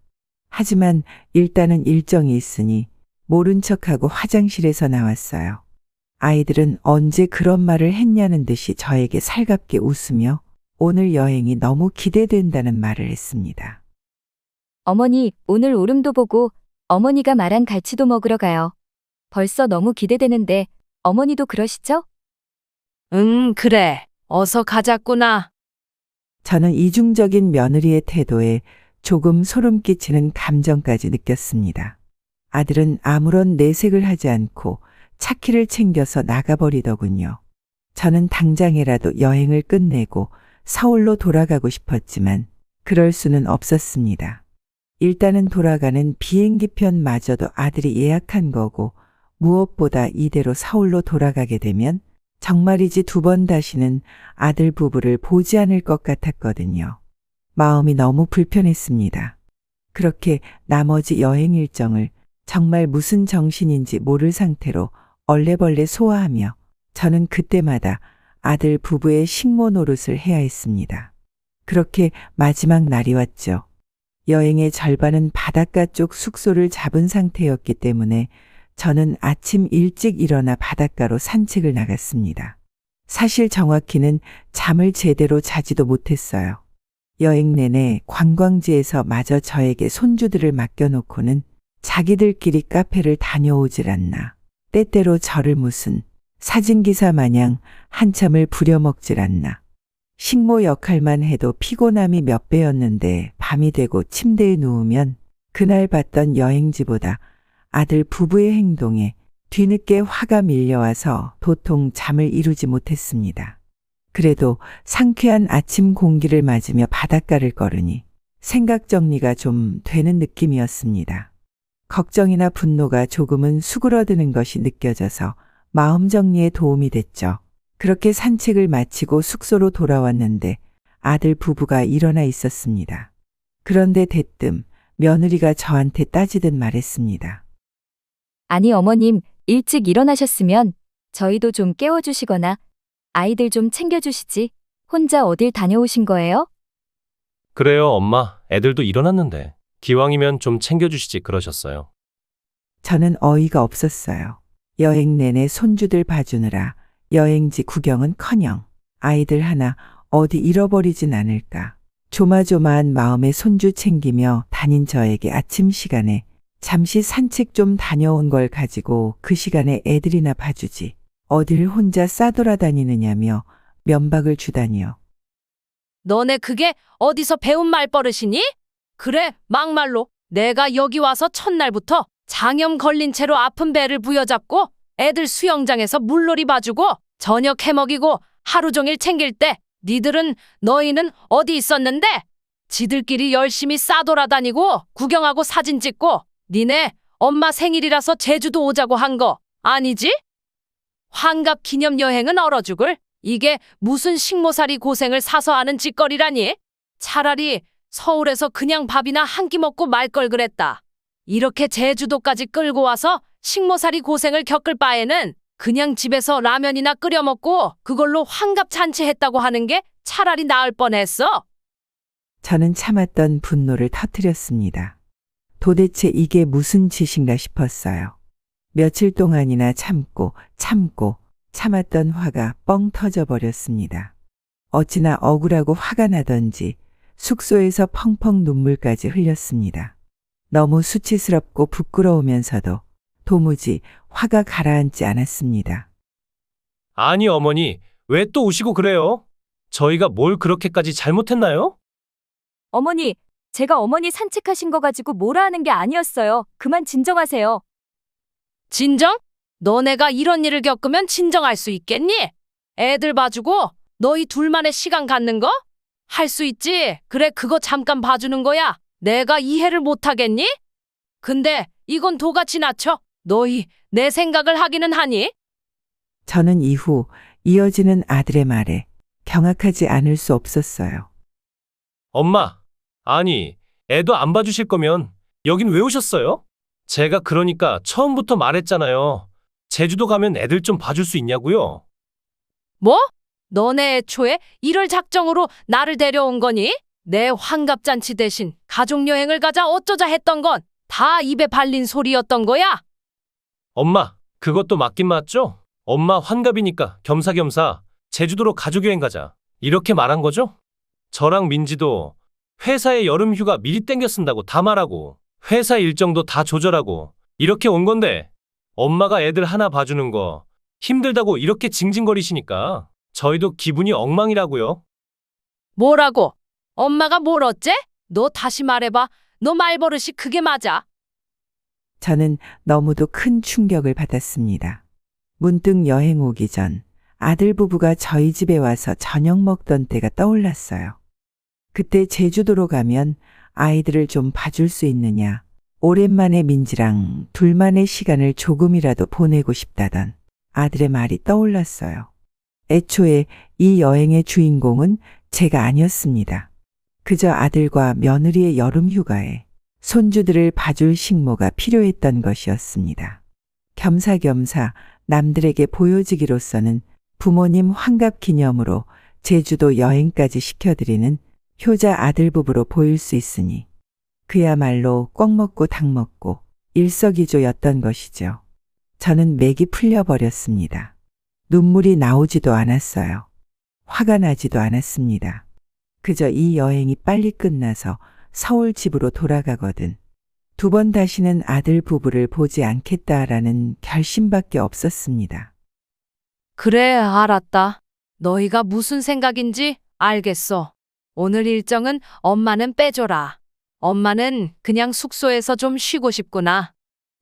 하지만 일단은 일정이 있으니 모른 척하고 화장실에서 나왔어요. 아이들은 언제 그런 말을 했냐는 듯이 저에게 살갑게 웃으며 오늘 여행이 너무 기대된다는 말을 했습니다. 어머니 오늘 오름도 보고 어머니가 말한 갈치도 먹으러 가요. 벌써 너무 기대되는데 어머니도 그러시죠? 응, 그래. 어서 가자꾸나. 저는 이중적인 며느리의 태도에 조금 소름 끼치는 감정까지 느꼈습니다. 아들은 아무런 내색을 하지 않고 차키를 챙겨서 나가버리더군요. 저는 당장이라도 여행을 끝내고 서울로 돌아가고 싶었지만 그럴 수는 없었습니다. 일단은 돌아가는 비행기편마저도 아들이 예약한 거고 무엇보다 이대로 서울로 돌아가게 되면 정말이지 두 번 다시는 아들 부부를 보지 않을 것 같았거든요. 마음이 너무 불편했습니다. 그렇게 나머지 여행 일정을 정말 무슨 정신인지 모를 상태로 얼레벌레 소화하며 저는 그때마다 아들 부부의 식모 노릇을 해야 했습니다. 그렇게 마지막 날이 왔죠. 여행의 절반은 바닷가 쪽 숙소를 잡은 상태였기 때문에 저는 아침 일찍 일어나 바닷가로 산책을 나갔습니다. 사실 정확히는 잠을 제대로 자지도 못했어요. 여행 내내 관광지에서 마저 저에게 손주들을 맡겨놓고는 자기들끼리 카페를 다녀오질 않나. 때때로 저를 무슨 사진기사 마냥 한참을 부려먹질 않나. 식모 역할만 해도 피곤함이 몇 배였는데 밤이 되고 침대에 누우면 그날 봤던 여행지보다 아들 부부의 행동에 뒤늦게 화가 밀려와서 도통 잠을 이루지 못했습니다. 그래도 상쾌한 아침 공기를 맞으며 바닷가를 걸으니 생각 정리가 좀 되는 느낌이었습니다. 걱정이나 분노가 조금은 수그러드는 것이 느껴져서 마음 정리에 도움이 됐죠. 그렇게 산책을 마치고 숙소로 돌아왔는데 아들 부부가 일어나 있었습니다. 그런데 대뜸 며느리가 저한테 따지듯 말했습니다. 아니 어머님 일찍 일어나셨으면 저희도 좀 깨워주시거나 아이들 좀 챙겨주시지. 혼자 어딜 다녀오신 거예요? 그래요, 엄마. 애들도 일어났는데. 기왕이면 좀 챙겨주시지 그러셨어요. 저는 어이가 없었어요. 여행 내내 손주들 봐주느라 여행지 구경은커녕 아이들 하나 어디 잃어버리진 않을까. 조마조마한 마음에 손주 챙기며 다닌 저에게 아침 시간에 잠시 산책 좀 다녀온 걸 가지고 그 시간에 애들이나 봐주지. 어딜 혼자 싸돌아다니느냐며 면박을 주다니요. 너네 그게 어디서 배운 말버릇이니? 그래, 막말로 내가 여기 와서 첫날부터 장염 걸린 채로 아픈 배를 부여잡고 애들 수영장에서 물놀이 봐주고 저녁 해먹이고 하루 종일 챙길 때 너희는 어디 있었는데? 지들끼리 열심히 싸돌아다니고 구경하고 사진 찍고 니네 엄마 생일이라서 제주도 오자고 한 거 아니지? 환갑 기념 여행은 얼어 죽을. 이게 무슨 식모살이 고생을 사서 하는 짓거리라니? 차라리 서울에서 그냥 밥이나 한 끼 먹고 말 걸 그랬다. 이렇게 제주도까지 끌고 와서 식모살이 고생을 겪을 바에는 그냥 집에서 라면이나 끓여 먹고 그걸로 환갑 잔치했다고 하는 게 차라리 나을 뻔했어. 저는 참았던 분노를 터뜨렸습니다. 도대체 이게 무슨 짓인가 싶었어요. 며칠 동안이나 참고 참았던 화가 뻥 터져버렸습니다. 어찌나 억울하고 화가 나던지 숙소에서 펑펑 눈물까지 흘렸습니다. 너무 수치스럽고 부끄러우면서도 도무지 화가 가라앉지 않았습니다. 아니, 어머니, 왜 또 우시고 그래요? 저희가 뭘 그렇게까지 잘못했나요? 어머니, 제가 어머니 산책하신 거 가지고 뭐라 하는 게 아니었어요. 그만 진정하세요. 진정? 너네가 이런 일을 겪으면 진정할 수 있겠니? 애들 봐주고 너희 둘만의 시간 갖는 거? 할 수 있지. 그래, 그거 잠깐 봐주는 거야. 내가 이해를 못하겠니? 근데 이건 도가 지나쳐. 너희 내 생각을 하기는 하니? 저는 이후 이어지는 아들의 말에 경악하지 않을 수 없었어요. 엄마, 아니, 애도 안 봐주실 거면 여긴 왜 오셨어요? 제가 그러니까 처음부터 말했잖아요. 제주도 가면 애들 좀 봐줄 수 있냐고요? 뭐? 너네 애초에 이럴 작정으로 나를 데려온 거니? 내 환갑잔치 대신 가족여행을 가자 어쩌자 했던 건 다 입에 발린 소리였던 거야? 엄마, 그것도 맞긴 맞죠? 엄마 환갑이니까 겸사겸사 제주도로 가족여행 가자. 이렇게 말한 거죠? 저랑 민지도 회사에 여름 휴가 미리 땡겨 쓴다고 다 말하고 회사 일정도 다 조절하고 이렇게 온 건데 엄마가 애들 하나 봐주는 거 힘들다고 이렇게 징징거리시니까 저희도 기분이 엉망이라고요. 뭐라고? 엄마가 뭘 어째? 너 다시 말해봐. 너 말버릇이 그게 맞아? 저는 너무도 큰 충격을 받았습니다. 문득 여행 오기 전 아들 부부가 저희 집에 와서 저녁 먹던 때가 떠올랐어요. 그때 제주도로 가면 아이들을 좀 봐줄 수 있느냐, 오랜만에 민지랑 둘만의 시간을 조금이라도 보내고 싶다던 아들의 말이 떠올랐어요. 애초에 이 여행의 주인공은 제가 아니었습니다. 그저 아들과 며느리의 여름 휴가에 손주들을 봐줄 식모가 필요했던 것이었습니다. 겸사겸사 남들에게 보여지기로서는 부모님 환갑 기념으로 제주도 여행까지 시켜드리는 효자 아들 부부로 보일 수 있으니 그야말로 꿩 먹고 닭 먹고 일석이조였던 것이죠. 저는 맥이 풀려버렸습니다. 눈물이 나오지도 않았어요. 화가 나지도 않았습니다. 그저 이 여행이 빨리 끝나서 서울 집으로 돌아가거든 두 번 다시는 아들 부부를 보지 않겠다라는 결심밖에 없었습니다. 그래, 알았다. 너희가 무슨 생각인지 알겠어. 오늘 일정은 엄마는 빼줘라. 엄마는 그냥 숙소에서 좀 쉬고 싶구나.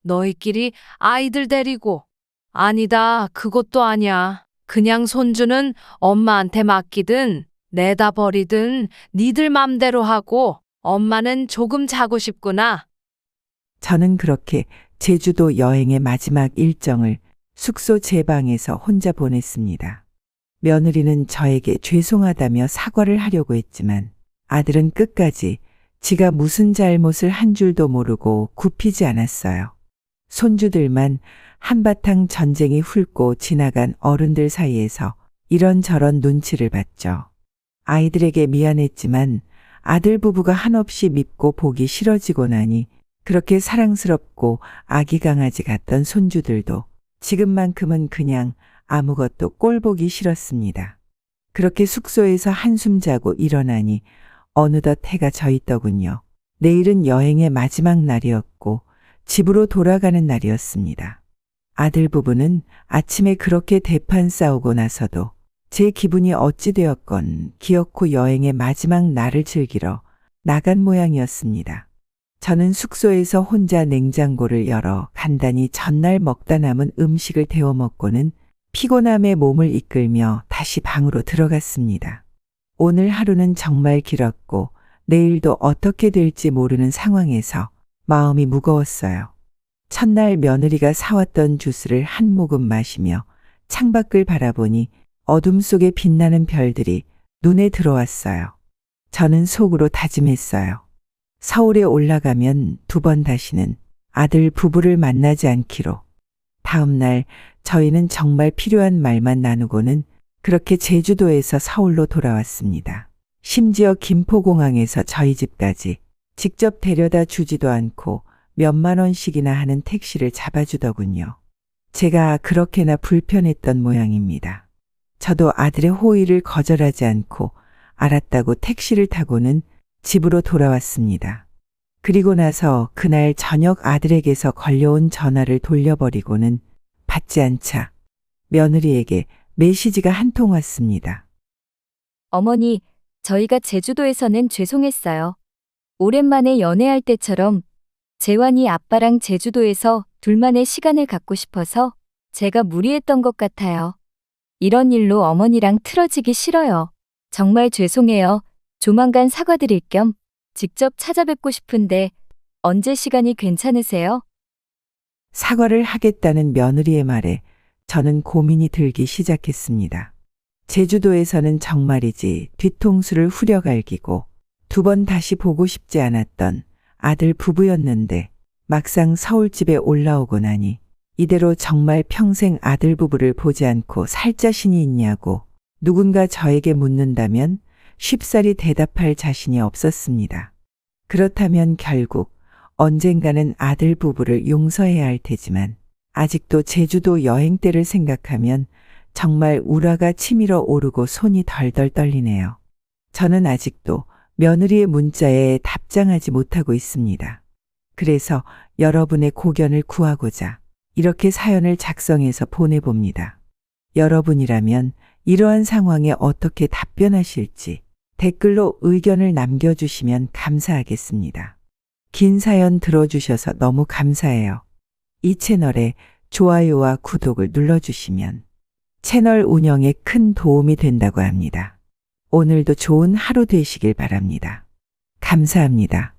너희끼리 아이들 데리고. 아니다, 그것도 아니야. 그냥 손주는 엄마한테 맡기든 내다 버리든 니들 맘대로 하고 엄마는 조금 자고 싶구나. 저는 그렇게 제주도 여행의 마지막 일정을 숙소 제 방에서 혼자 보냈습니다. 며느리는 저에게 죄송하다며 사과를 하려고 했지만 아들은 끝까지 지가 무슨 잘못을 한 줄도 모르고 굽히지 않았어요. 손주들만 한바탕 전쟁이 훑고 지나간 어른들 사이에서 이런저런 눈치를 봤죠. 아이들에게 미안했지만 아들 부부가 한없이 밉고 보기 싫어지고 나니 그렇게 사랑스럽고 아기 강아지 같던 손주들도 지금만큼은 그냥 아무것도 꼴보기 싫었습니다. 그렇게 숙소에서 한숨 자고 일어나니 어느덧 해가 져 있더군요. 내일은 여행의 마지막 날이었고 집으로 돌아가는 날이었습니다. 아들 부부는 아침에 그렇게 대판 싸우고 나서도 제 기분이 어찌 되었건 기어코 여행의 마지막 날을 즐기러 나간 모양이었습니다. 저는 숙소에서 혼자 냉장고를 열어 간단히 전날 먹다 남은 음식을 데워 먹고는 피곤함에 몸을 이끌며 다시 방으로 들어갔습니다. 오늘 하루는 정말 길었고 내일도 어떻게 될지 모르는 상황에서 마음이 무거웠어요. 첫날 며느리가 사왔던 주스를 한 모금 마시며 창밖을 바라보니 어둠 속에 빛나는 별들이 눈에 들어왔어요. 저는 속으로 다짐했어요. 서울에 올라가면 2번 다시는 아들 부부를 만나지 않기로. 다음 날 저희는 정말 필요한 말만 나누고는 그렇게 제주도에서 서울로 돌아왔습니다. 심지어 김포공항에서 저희 집까지 직접 데려다 주지도 않고 몇만 원씩이나 하는 택시를 잡아주더군요. 제가 그렇게나 불편했던 모양입니다. 저도 아들의 호의를 거절하지 않고 알았다고 택시를 타고는 집으로 돌아왔습니다. 그리고 나서 그날 저녁 아들에게서 걸려온 전화를 돌려버리고는 받지 않자 며느리에게 메시지가 한 통 왔습니다. 어머니, 저희가 제주도에서는 죄송했어요. 오랜만에 연애할 때처럼 재환이 아빠랑 제주도에서 둘만의 시간을 갖고 싶어서 제가 무리했던 것 같아요. 이런 일로 어머니랑 틀어지기 싫어요. 정말 죄송해요. 조만간 사과드릴 겸 직접 찾아뵙고 싶은데 언제 시간이 괜찮으세요? 사과를 하겠다는 며느리의 말에 저는 고민이 들기 시작했습니다. 제주도에서는 정말이지 뒤통수를 후려갈기고 2번 다시 보고 싶지 않았던 아들 부부였는데 막상 서울집에 올라오고 나니 이대로 정말 평생 아들 부부를 보지 않고 살 자신이 있냐고 누군가 저에게 묻는다면 쉽사리 대답할 자신이 없었습니다. 그렇다면 결국 언젠가는 아들 부부를 용서해야 할 테지만 아직도 제주도 여행 때를 생각하면 정말 우라가 치밀어 오르고 손이 덜덜 떨리네요. 저는 아직도 며느리의 문자에 답장하지 못하고 있습니다. 그래서 여러분의 고견을 구하고자 이렇게 사연을 작성해서 보내봅니다. 여러분이라면 이러한 상황에 어떻게 답변하실지 댓글로 의견을 남겨주시면 감사하겠습니다. 긴 사연 들어주셔서 너무 감사해요. 이 채널에 좋아요와 구독을 눌러주시면 채널 운영에 큰 도움이 된다고 합니다. 오늘도 좋은 하루 되시길 바랍니다. 감사합니다.